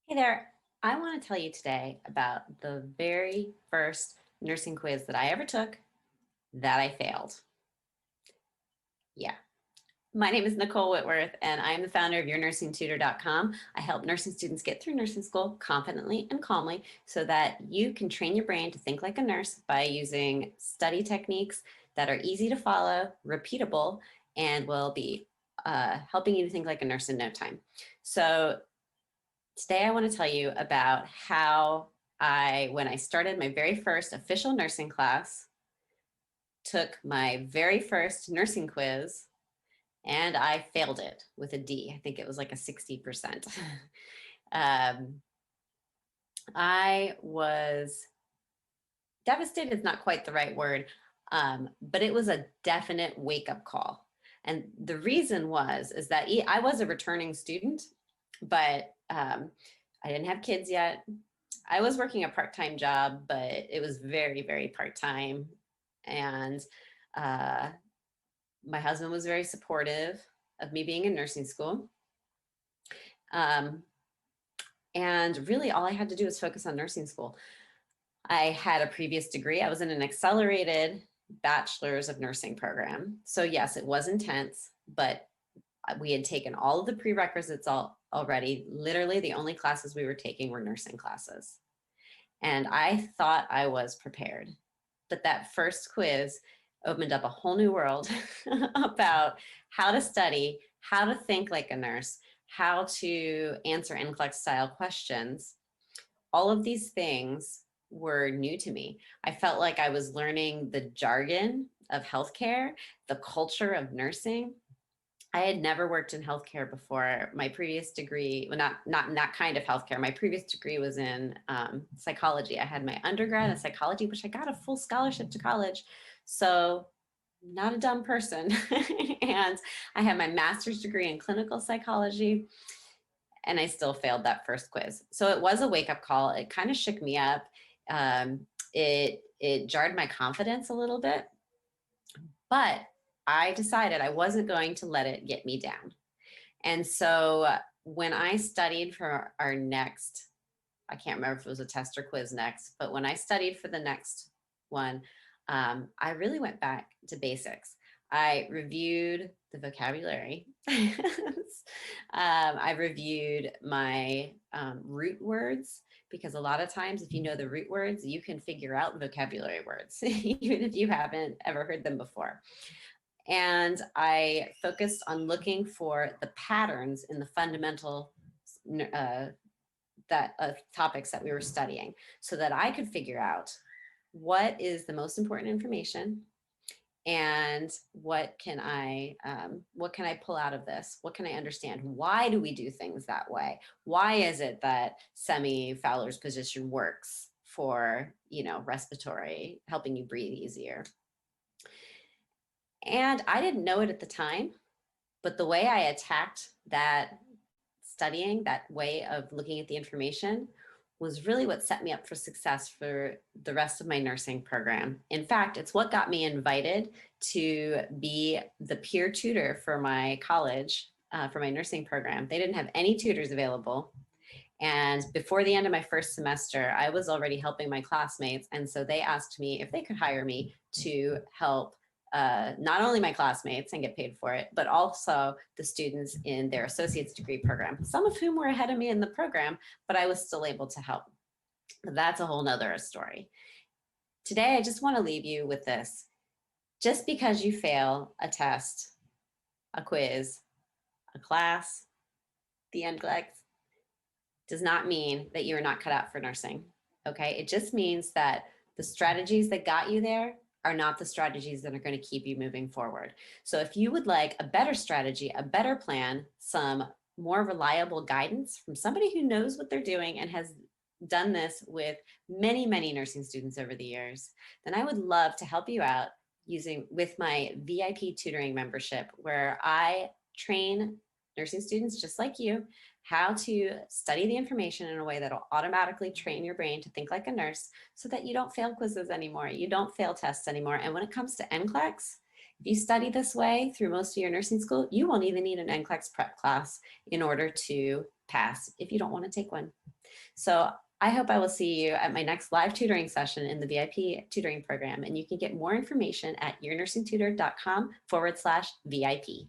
Hey there. I want to tell you today about the very first nursing quiz that I ever took that I failed. Yeah. My name is Nicole Whitworth, and I am the founder of YourNursingTutor.com. I help nursing students get through nursing school confidently and calmly so that you can train your brain to think like a nurse by using study techniques that are easy to follow, repeatable, and will be helping you to think like a nurse in no time. So today, I want to tell you about how when I started my very first official nursing class, took my very first nursing quiz, and I failed it with a D. I think it was like a 60%. um, I was devastated, is not quite the right word, but it was a definite wake up call. And the reason is that I was a returning student, but I didn't have kids yet. I was working a part-time job, but it was very, very part-time. And uh, my husband was very supportive of me being in nursing school. Um, and really, all I had to do was focus on nursing school. I had a previous degree. I was in an accelerated bachelor's of nursing program. So yes, it was intense, but we had taken all of the prerequisites already. Literally, the only classes we were taking were nursing classes. And I thought I was prepared. But that first quiz opened up a whole new world about how to study, how to think like a nurse, how to answer NCLEX style questions. All of these things were new to me. I felt like I was learning the jargon of healthcare, the culture of nursing. I had never worked in healthcare before. My previous degree, well, not in that kind of healthcare. My previous degree was in psychology. I had my undergrad in psychology, which I got a full scholarship to college. So not a dumb person. And I had my master's degree in clinical psychology, and I still failed that first quiz. So it was a wake up call. It kind of shook me up. It jarred my confidence a little bit, but I decided I wasn't going to let it get me down. And so when I studied for our next, I can't remember if it was a test or quiz next, but when I studied for the next one, I really went back to basics. I reviewed the vocabulary. I reviewed my root words, because a lot of times, if you know the root words, you can figure out vocabulary words, even if you haven't ever heard them before. And I focused on looking for the patterns in the fundamental topics that we were studying, so that I could figure out what is the most important information, and what can I pull out of this? What can I understand? Why do we do things that way? Why is it that semi-Fowler's position works for, respiratory, helping you breathe easier? And I didn't know it at the time, but the way I attacked that studying, that way of looking at the information, was really what set me up for success for the rest of my nursing program. In fact, it's what got me invited to be the peer tutor for my college, for my nursing program. They didn't have any tutors available. And before the end of my first semester, I was already helping my classmates. And so they asked me if they could hire me to help not only my classmates and get paid for it, but also the students in their associate's degree program, some of whom were ahead of me in the program, but I was still able to help. That's a whole nother story. Today, I just want to leave you with this. Just because you fail a test, a quiz, a class, the NCLEX, does not mean that you're not cut out for nursing. Okay? It just means that the strategies that got you there are not the strategies that are going to keep you moving forward. So if you would like a better strategy, a better plan, some more reliable guidance from somebody who knows what they're doing and has done this with many, many nursing students over the years, then I would love to help you out with my VIP tutoring membership, where I train nursing students just like you how to study the information in a way that'll automatically train your brain to think like a nurse, so that you don't fail quizzes anymore, you don't fail tests anymore. And when it comes to NCLEX, if you study this way through most of your nursing school, you won't even need an NCLEX prep class in order to pass if you don't want to take one. So I hope I will see you at my next live tutoring session in the VIP tutoring program, and you can get more information at yournursingtutor.com/VIP.